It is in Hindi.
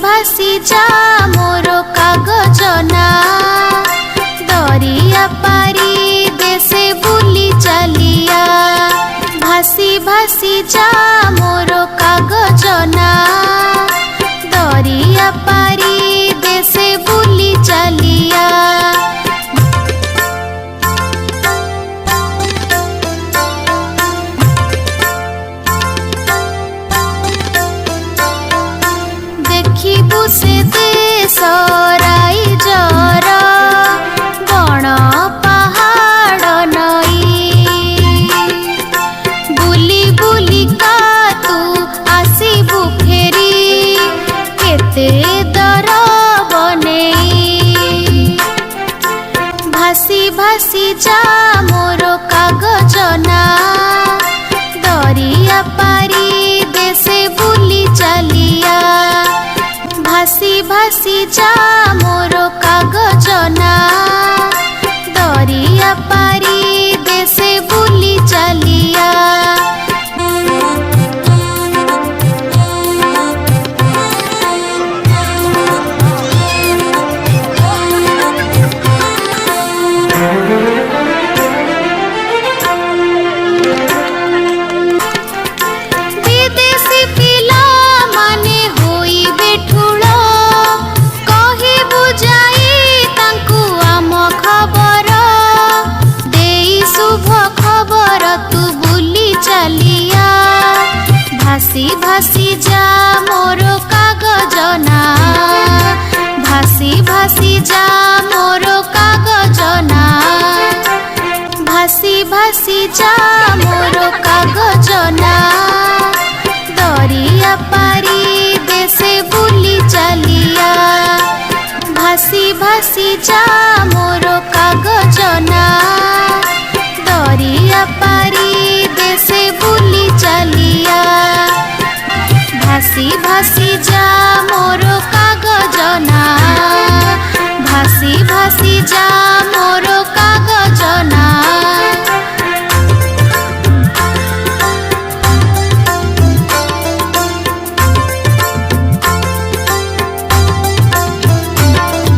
भासी जा मोर कागज ना दरिया पारी देशे बुली चलिया। भासी भासी जा मोर कागज ना दरिया पारी देशे बुली चलिया। देखिबु से देश राइजर बण पहाड़ नई बुली बुली का तू आसीबु फेरी केते दर बनेई। भासी भासी जा मोर कागज ना दरिया पारी देशे बुली चलिया। भासी भासी जा मोर कागज ना दरिया पारी देशे बुली चलिया। विदेशी पिला माने होई बेठुल कही बुझाई तांकु आम खबर देई शुभ खबर तू बुली चलिया। भासी भासी जा मोर कागज ना भासी भासी जा मोर कागज ना भासी भासी जा मोर कागज ना दरिया पारी देशे बुली चलिया। भासी भासी जा मोर कागज ना दरिया पारी देशे बुली चलिया। भासी भासी जा मोर कागज ना भासी भासी जा मोर